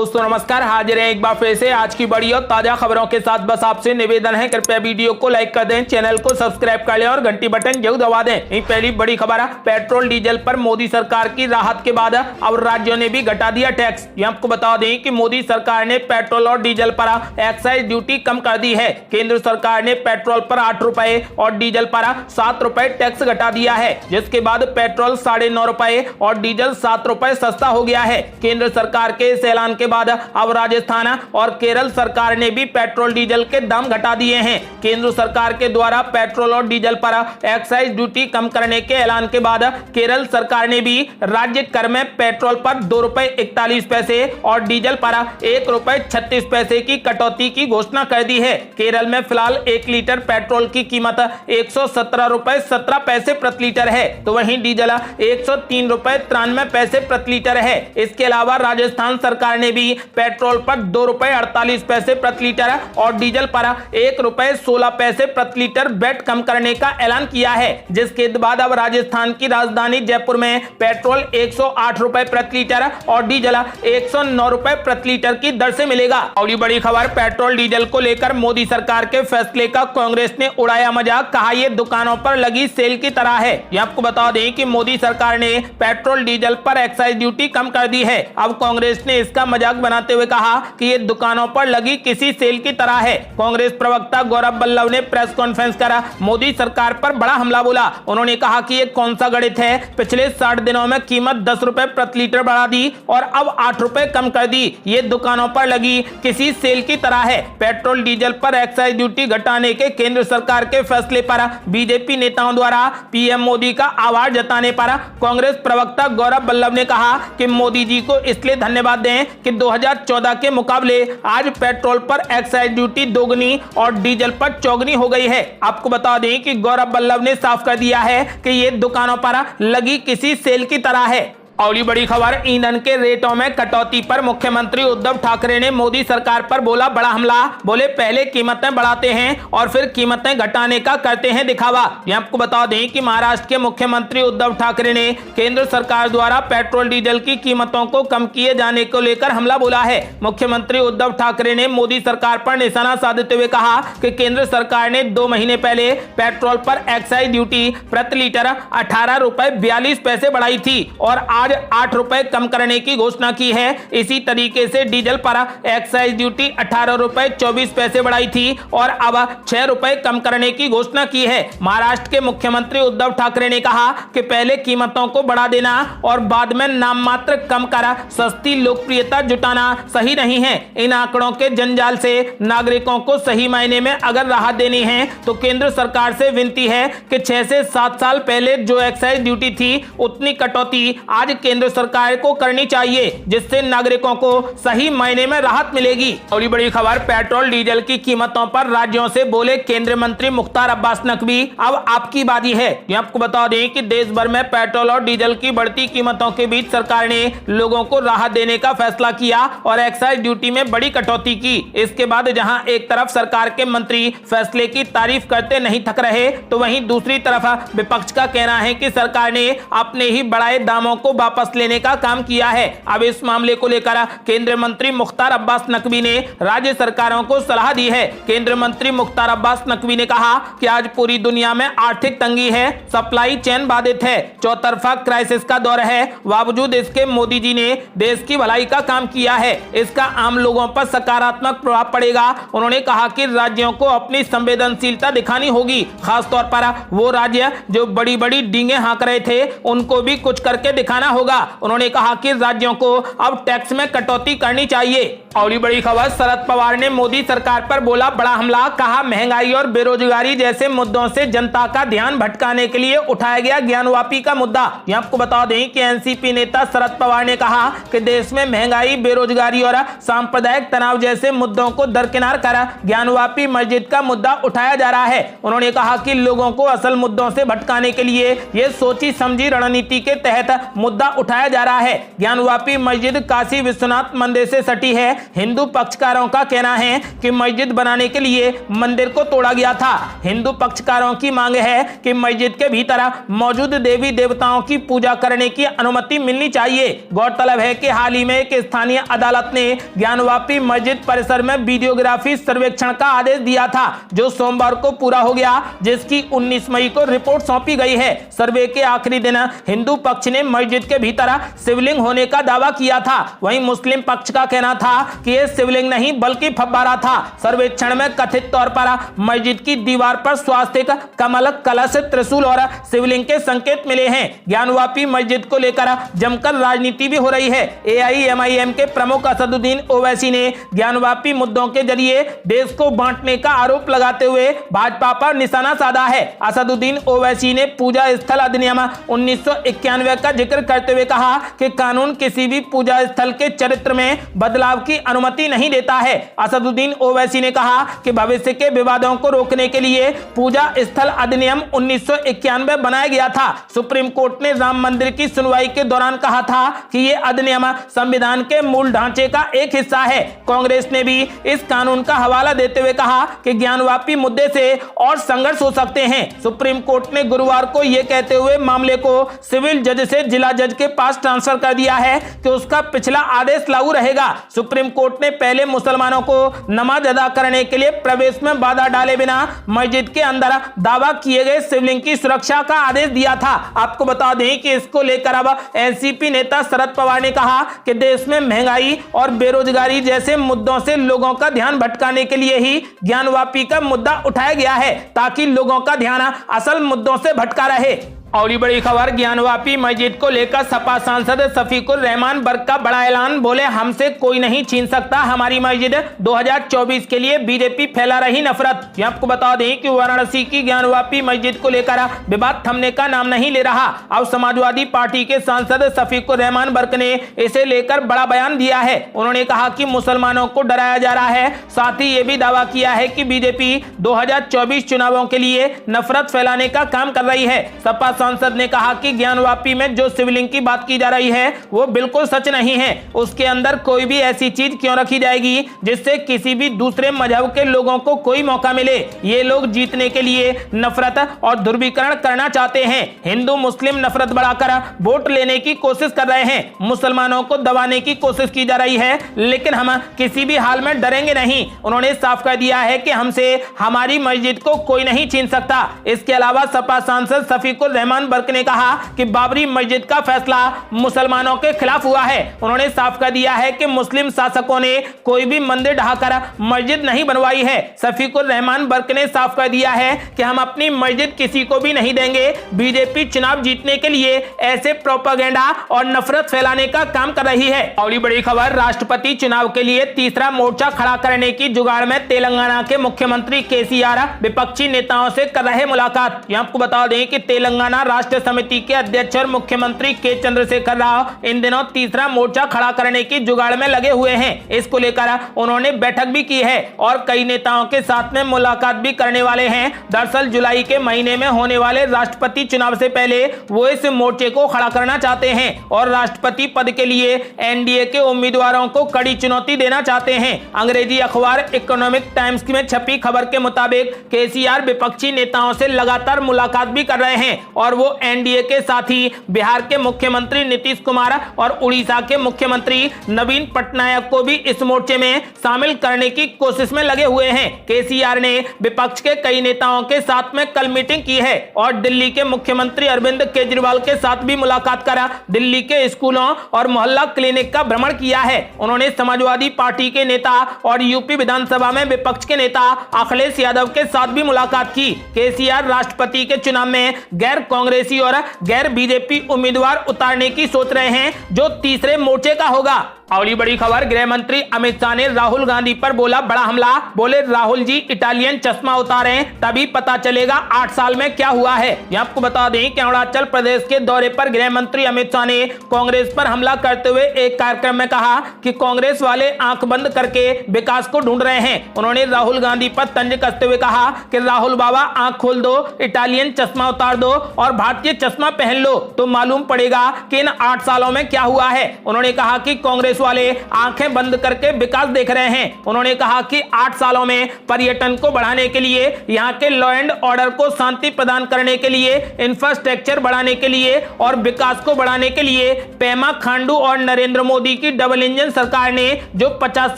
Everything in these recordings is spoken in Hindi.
दोस्तों नमस्कार, हाजिर है एक बार फिर से आज की बड़ी और ताजा खबरों के साथ। बस आपसे निवेदन है, कृपया वीडियो को लाइक कर दें, चैनल को सब्सक्राइब कर लें और घंटी बटन जरूर दबा दें। पहली बड़ी खबर है, पेट्रोल डीजल पर मोदी सरकार की राहत के बाद अब राज्यों ने भी घटा दिया टैक्स। आपको बता दें कि मोदी सरकार ने पेट्रोल और डीजल पर एक्साइज ड्यूटी कम कर दी है। केंद्र सरकार ने पेट्रोल पर 8 रुपए और डीजल पर 7 रुपए टैक्स घटा दिया है, जिसके बाद पेट्रोल 9.5 रुपए और डीजल 7 रुपए सस्ता हो गया है। केंद्र सरकार के इस ऐलान के बाद अब राजस्थान और केरल सरकार ने भी पेट्रोल डीजल के दाम घटा दिए हैं। केंद्र सरकार के द्वारा पेट्रोल और डीजल पर एक्साइज ड्यूटी कम करने के ऐलान के बाद केरल सरकार ने भी राज्य कर में पेट्रोल पर 2 रुपए 41 पैसे और डीजल पर 1 रुपए 36 पैसे की कटौती की घोषणा कर दी है। केरल में फिलहाल 1 लीटर पेट्रोल की कीमत 117 रुपए 17 पैसे प्रति लीटर है, तो वहीं डीजल 103 रुपए 93 पैसे प्रति लीटर है। इसके अलावा राजस्थान सरकार ने भी पेट्रोल पर 2 रुपए 48 पैसे प्रति लीटर और डीजल पर 1 रुपए 16 पैसे प्रति लीटर वैट कम करने का ऐलान किया है, जिसके बाद अब राजस्थान की राजधानी जयपुर में पेट्रोल 108 रुपए प्रति लीटर और डीजल 109 रुपए प्रति लीटर की दर से मिलेगा। और बड़ी खबर, पेट्रोल डीजल को लेकर मोदी सरकार के फैसले का कांग्रेस ने उड़ाया मजाक, कहा यह दुकानों पर लगी सेल की तरह है। आपको बता दें कि मोदी सरकार ने पेट्रोल डीजल पर एक्साइज ड्यूटी कम कर दी है। अब कांग्रेस ने इसका मजाक बनाते हुए कहा कि ये दुकानों पर लगी किसी सेल की तरह है। कांग्रेस प्रवक्ता गौरव बल्लभ ने प्रेस कॉन्फ्रेंस कर मोदी सरकार पर बड़ा हमला बोला। उन्होंने कहा कि ये कौन सा गणित है, पिछले 60 दिनों में कीमत 10 रुपए प्रति लीटर बढ़ा दी और अब 8 रुपए कम कर दी। ये दुकानों पर लगी किसी सेल की तरह है। पेट्रोल डीजल पर एक्साइज ड्यूटी घटाने के केंद्र सरकार के फैसले पर बीजेपी नेताओं द्वारा पीएम मोदी का आभार जताने पर कांग्रेस प्रवक्ता गौरव बल्लभ ने कहा कि मोदी जी को इसलिए धन्यवाद दें कि 2014 के मुकाबले आज पेट्रोल पर एक्साइज ड्यूटी दोगुनी और डीजल पर चौगुनी हो गई है। आपको बता दें कि गौरव बल्लभ ने साफ कर दिया है कि ये दुकानों पर लगी किसी सेल की तरह है। और ये बड़ी खबर, ईंधन के रेटों में कटौती पर मुख्यमंत्री उद्धव ठाकरे ने मोदी सरकार पर बोला बड़ा हमला। बोले पहले कीमतें बढ़ाते हैं और फिर कीमतें घटाने का करते हैं दिखावा। आपको बता दें कि महाराष्ट्र के मुख्यमंत्री उद्धव ठाकरे ने केंद्र सरकार द्वारा पेट्रोल डीजल की कीमतों को कम किए जाने को लेकर हमला बोला है। मुख्यमंत्री उद्धव ठाकरे ने मोदी सरकार पर निशाना साधते हुए कहा कि केंद्र सरकार ने 2 महीने पहले पेट्रोल पर एक्साइज ड्यूटी प्रति लीटर 18 रुपए 42 पैसे बढ़ाई थी और आज 8 रुपए कम करने की घोषणा की है। इसी तरीके से डीजल पर एक्साइज ड्यूटी 18 रुपए 24 पैसे बढ़ाई थी और अब 6 रुपए कम करने की घोषणा की है। महाराष्ट्र के मुख्यमंत्री उद्धव ठाकरे ने कहा कि पहले कीमतों को बढ़ा देना और बाद में नाम मात्र कम कर सस्ती लोकप्रियता जुटाना सही नहीं है। इन आंकड़ों के जंजाल से नागरिकों को सही मायने में अगर राहत देनी है तो केंद्र सरकार से विनती है कि 6 से 7 साल पहले जो एक्साइज ड्यूटी थी उतनी कटौती आज केंद्र सरकार को करनी चाहिए, जिससे नागरिकों को सही मायने में राहत मिलेगी। और बड़ी खबर, पेट्रोल डीजल की कीमतों पर राज्यों से बोले केंद्रीय मंत्री मुख्तार अब्बास नकवी, अब आपकी बारी है। आपको बता दें कि देश भर में पेट्रोल और डीजल की बढ़ती कीमतों के बीच सरकार ने लोगों को राहत देने का फैसला किया और एक्साइज ड्यूटी में बड़ी कटौती की। इसके बाद जहां एक तरफ सरकार के मंत्री फैसले की तारीफ करते नहीं थक रहे, तो वहीं दूसरी तरफ विपक्ष का कहना है कि सरकार ने अपने ही बढ़ाए दामों को वापस लेने का काम किया है। अब इस मामले को लेकर केंद्रीय मंत्री मुख्तार अब्बास नकवी ने राज्य सरकारों को सलाह दी है। केंद्रीय मंत्री मुख्तार अब्बास नकवी ने कहा कि आज पूरी दुनिया में आर्थिक तंगी है, सप्लाई चेन बाधित है, चौतरफा क्राइसिस का दौर है। बावजूद इसके मोदी जी ने देश की भलाई का काम किया है, इसका आम लोगों पर सकारात्मक प्रभाव पड़ेगा। उन्होंने कहा कि राज्यों को अपनी संवेदनशीलता दिखानी होगी, खासतौर पर वो राज्य जो बड़ी बड़ी डींगे हाँक रहे थे उनको भी कुछ करके दिखाना होगा। उन्होंने कहा कि राज्यों को अब टैक्स में कटौती करनी चाहिए। और बड़ी खबर, शरद पवार ने मोदी सरकार पर बोला बड़ा हमला, कहा महंगाई और बेरोजगारी जैसे मुद्दों से जनता का ध्यान भटकाने के लिए उठाया गया ज्ञानवापी का मुद्दा। आपको बता दें कि एनसीपी नेता शरद पवार ने कहा कि देश में महंगाई, बेरोजगारी और सांप्रदायिक तनाव जैसे मुद्दों को दरकिनार कर ज्ञानवापी मस्जिद का मुद्दा उठाया जा रहा है। उन्होंने कहा कि लोगों को असल मुद्दों से भटकाने के लिए ये सोची समझी रणनीति के तहत मुद्दा मुद्दा उठाया जा रहा है। ज्ञानवापी मस्जिद काशी विश्वनाथ मंदिर से सटी है। हिंदू पक्षकारों का कहना है कि मस्जिद बनाने के लिए मंदिर को तोड़ा गया था। हिंदू पक्षकारों की मांग है कि मस्जिद के भीतर मौजूद देवी देवताओं की पूजा करने की अनुमति मिलनी चाहिए। गौरतलब है कि हाल ही में एक स्थानीय अदालत ने ज्ञानवापी मस्जिद परिसर में वीडियोग्राफी सर्वेक्षण का आदेश दिया था, जो सोमवार को पूरा हो गया, जिसकी 19 मई को रिपोर्ट सौंपी गई है। सर्वे के आखिरी दिन हिंदू पक्ष ने मस्जिद के भीतर शिवलिंग होने का दावा किया था। वहीं मुस्लिम पक्ष का कहना था कि यह शिवलिंग नहीं बल्कि फव्वारा था। सर्वेक्षण में कथित तौर पर मस्जिद की दीवार पर स्वास्तिक, कमल, कलश, त्रिशूल और शिवलिंग के संकेत मिले हैं। ज्ञानवापी मस्जिद को लेकर जमकर राजनीति भी हो रही है। AIMIM के प्रमुख असदुद्दीन ओवैसी ने ज्ञानवापी मुद्दों के जरिए देश को बांटने का आरोप लगाते हुए भाजपा पर निशाना साधा है। असदुद्दीन ओवैसी ने पूजा स्थल अधिनियम 1991 का जिक्र करते हुए कहा कि कानून किसी भी पूजा स्थल के चरित्र में बदलाव की अनुमति नहीं देता है। असदुद्दीन ओवैसी ने कहा कि भविष्य के विवादों को रोकने के लिए पूजा स्थल अधिनियम 1991 बनाया गया था। सुप्रीम कोर्ट ने राम मंदिर की सुनवाई के दौरान कहा था कि यह अधिनियम संविधान के मूल ढांचे का एक हिस्सा है। कांग्रेस ने भी इस कानून का हवाला देते हुए कहा कि ज्ञानवापी मुद्दे से और संघर्ष हो सकते हैं। सुप्रीम कोर्ट ने गुरुवार को यह कहते हुए मामले को सिविल जज से जिला जज के पास ट्रांसफर कर दिया है कि उसका पिछला आदेश लागू रहेगा। सुप्रीम कोर्ट ने पहले मुसलमानों को नमाज अदा करने के लिए प्रवेश में बाधा डाले बिना मस्जिद के अंदर दावा किए गए शिवलिंग की सुरक्षा का आदेश दिया था। आपको बता दें कि इसको लेकर अब एनसीपी नेता शरद पवार ने कहा कि देश में महंगाई और बेरोजगारी जैसे मुद्दों से लोगों का ध्यान भटकाने के लिए ही ज्ञानवापी का मुद्दा उठाया गया है, ताकि लोगों का ध्यान असल मुद्दों से भटका रहे। और बड़ी खबर, ज्ञानवापी मस्जिद को लेकर सपा सांसद शफीकुर रहमान बर्क का बड़ा ऐलान। बोले, हमसे कोई नहीं छीन सकता हमारी मस्जिद। 2024 के लिए बीजेपी फैला रही नफरत। ये आपको बता दें कि वाराणसी की ज्ञानवापी मस्जिद को लेकर विवाद थमने का नाम नहीं ले रहा। अब समाजवादी पार्टी के सांसद शफीकुर रहमान बर्क ने इसे लेकर बड़ा बयान दिया है। उन्होंने कहा कि मुसलमानों को डराया जा रहा है। साथ ही ये भी दावा किया है कि बीजेपी 2024 चुनावों के लिए नफरत फैलाने का काम कर रही है। सपा सांसद ने कहा कि ज्ञानवापी में जो शिवलिंग की बात की जा रही है वो बिल्कुल सच नहीं है। उसके अंदर कोई भी ऐसी चीज क्यों रखी जाएगी जिससे किसी भी दूसरे मजहब के लोगों को कोई मौका मिले। ये लोग जीतने के लिए नफरत और ध्रुवीकरण करना चाहते हैं। हिंदू मुस्लिम नफरत बढ़ाकर वोट लेने की कोशिश कर रहे हैं। मुसलमानों को दबाने की कोशिश की जा रही है, लेकिन हम किसी भी हाल में डरेंगे नहीं। उन्होंने साफ कर दिया है कि हमसे हमारी मस्जिद को कोई नहीं छीन सकता। इसके अलावा सपा सांसद शफीकुर रहमान बर्क ने कहा कि बाबरी मस्जिद का फैसला मुसलमानों के खिलाफ हुआ है। उन्होंने साफ कर दिया है कि मुस्लिम शासकों ने कोई भी मंदिर ढाकर मस्जिद नहीं बनवाई है। शफीकुर रहमान बर्क ने साफ कर दिया है कि हम अपनी मस्जिद किसी को भी नहीं देंगे। बीजेपी चुनाव जीतने के लिए ऐसे प्रोपेगेंडा और नफरत फैलाने का काम कर रही है। और बड़ी खबर, राष्ट्रपति चुनाव के लिए तीसरा मोर्चा खड़ा करने की जुगाड़ में तेलंगाना के मुख्यमंत्री केसीआर विपक्षी नेताओं से कर रहे मुलाकात। आपको बता दें कि तेलंगाना राष्ट्र समिति के अध्यक्ष और मुख्यमंत्री के चंद्रशेखर राव इन दिनों तीसरा मोर्चा खड़ा करने की जुगाड़ में लगे हुए हैं। इसको लेकर उन्होंने बैठक भी की है और कई नेताओं के साथ में मुलाकात भी करने वाले हैं। दरअसल जुलाई के महीने में होने वाले राष्ट्रपति चुनाव से पहले वो इस मोर्चे को खड़ा करना चाहते हैं और राष्ट्रपति पद के लिए एनडीए के उम्मीदवारों को कड़ी चुनौती देना चाहते हैं। अंग्रेजी अखबार इकोनॉमिक टाइम्स में छपी खबर के मुताबिक केसीआर विपक्षी नेताओं से लगातार मुलाकात भी कर रहे हैं और वो एनडीए के साथ ही बिहार के मुख्यमंत्री नीतीश कुमार और उड़ीसा के मुख्यमंत्री नवीन पटनायक को भी इस मोर्चे में शामिल करने की कोशिश में लगे हुए हैं। केसीआर ने विपक्ष के कई नेताओं के साथ में कल मीटिंग की है और दिल्ली के मुख्यमंत्री अरविंद केजरीवाल के साथ भी मुलाकात कर दिल्ली के स्कूलों और मोहल्ला क्लिनिक का भ्रमण किया है। उन्होंने समाजवादी पार्टी के नेता और यूपी विधानसभा में विपक्ष के नेता अखिलेश यादव के साथ भी मुलाकात की। केसीआर राष्ट्रपति के चुनाव में गैर कांग्रेसी और गैर बीजेपी उम्मीदवार उतारने की सोच रहे हैं, जो तीसरे मोर्चे का होगा। अगली बड़ी खबर, गृह मंत्री अमित शाह ने राहुल गांधी पर बोला बड़ा हमला। बोले राहुल जी इटालियन चश्मा उतारें तभी पता चलेगा 8 साल में क्या हुआ है। ये आपको बता दें कि अरुणाचल प्रदेश के दौरे पर गृह मंत्री अमित शाह ने कांग्रेस पर हमला करते हुए एक कार्यक्रम में कहा कि कांग्रेस वाले आंख बंद करके विकास को ढूंढ रहे हैं। उन्होंने राहुल गांधी पर तंज कसते हुए कहा कि राहुल बाबा आंख खोल दो, इटालियन चश्मा उतार दो और भारतीय चश्मा पहन लो तो मालूम पड़ेगा कि इन 8 सालों में क्या हुआ है। उन्होंने कहा कि कांग्रेस वाले आंखें बंद करके विकास देख रहे हैं। उन्होंने कहा कि 8 सालों में पर्यटन को बढ़ाने के लिए, यहां के लॉ एंड ऑर्डर को शांति प्रदान करने के लिए, इंफ्रास्ट्रक्चर बढ़ाने के लिए और विकास को बढ़ाने के लिए पेमा खांडू और नरेंद्र मोदी की डबल इंजन सरकार ने जो 50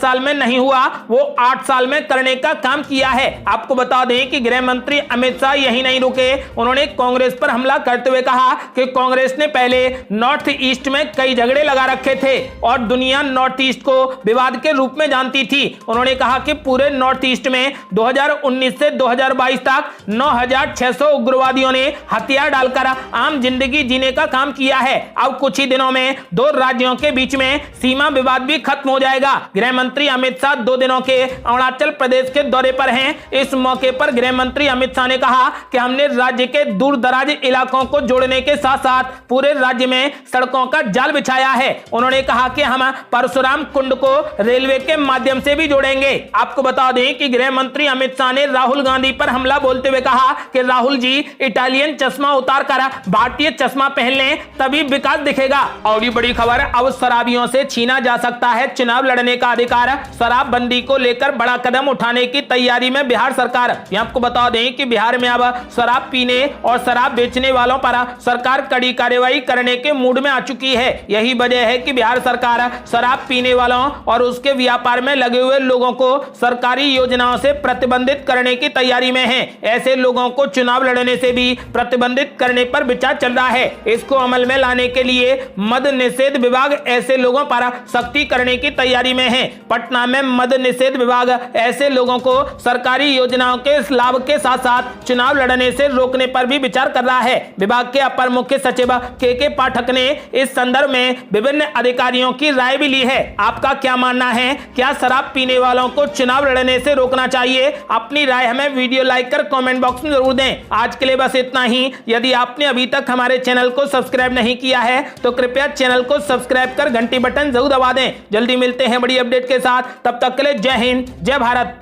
साल में नहीं हुआ वो 8 साल में करने का काम किया है। आपको बता दें कि गृह मंत्री अमित शाह यही नहीं रुके, उन्होंने कांग्रेस पर हमला करते हुए कहा कि कांग्रेस ने पहले नॉर्थ ईस्ट में कई झगड़े लगा रखे थे और दुनिया नॉर्थ ईस्ट को विवाद के रूप में जानती थी। उन्होंने कहा कि पूरे नॉर्थ ईस्ट में 2019 से 2022 तक 9,600 उग्रवादियों ने हथियार डालकर आम जिंदगी जीने का काम किया है। अब कुछ ही दिनों में 2 राज्यों के बीच में सीमा विवाद भी खत्म हो जाएगा। गृह मंत्री अमित शाह 2 दिनों के अरुणाचल प्रदेश के दौरे पर हैं। इस मौके पर गृह मंत्री अमित शाह ने कहा कि हमने राज्य के दूर दराज इलाकों को जोड़ने के साथ साथ पूरे राज्य में सड़कों का जाल बिछाया है। उन्होंने कहा कि हम परशुराम कुंड को रेलवे के माध्यम से भी जोड़ेंगे। आपको बता दें कि गृह मंत्री अमित शाह ने राहुल गांधी पर हमला बोलते हुए कहा कि राहुल जी इटालियन चश्मा उतार कर भारतीय चश्मा पहन लें तभी विकास दिखेगा। और ये बड़ी खबर, अब शराबियों से छीना जा सकता है चुनाव लड़ने का अधिकार। शराबबंदी को लेकर बड़ा कदम उठाने की तैयारी में बिहार सरकार। आपको बता दें कि बिहार में अब शराब पीने और शराब बेचने वालों पर सरकार कड़ी कार्रवाई करने के मूड में आ चुकी है। यही वजह है कि बिहार सरकार शराब पीने वालों और उसके व्यापार में लगे हुए लोगों को सरकारी योजनाओं से प्रतिबंधित करने की तैयारी में है। ऐसे लोगों को चुनाव लड़ने से भी प्रतिबंधित करने पर विचार चल रहा है। इसको अमल में लाने के लिए मद निषेध विभाग ऐसे लोगों पर सख्ती करने की तैयारी में है। पटना में मद निषेध विभाग ऐसे लोगों को सरकारी योजनाओं के लाभ के साथ साथ चुनाव लड़ने से रोकने पर भी विचार कर रहा है। विभाग के अपर मुख्य सचिव के पाठक ने इस संदर्भ में विभिन्न अधिकारियों की राय भी ली है। आपका क्या मानना है? क्या शराब पीने वालों को चुनाव लड़ने से रोकना चाहिए? अपनी राय हमें वीडियो लाइक कर कमेंट बॉक्स में जरूर दें। आज के लिए बस इतना ही। यदि आपने अभी तक हमारे चैनल को सब्सक्राइब नहीं किया है तो कृपया चैनल को सब्सक्राइब कर घंटी बटन जरूर दबा दें। जल्दी मिलते हैं बड़ी अपडेट के साथ, तब तक के लिए जय हिंद, जय भारत।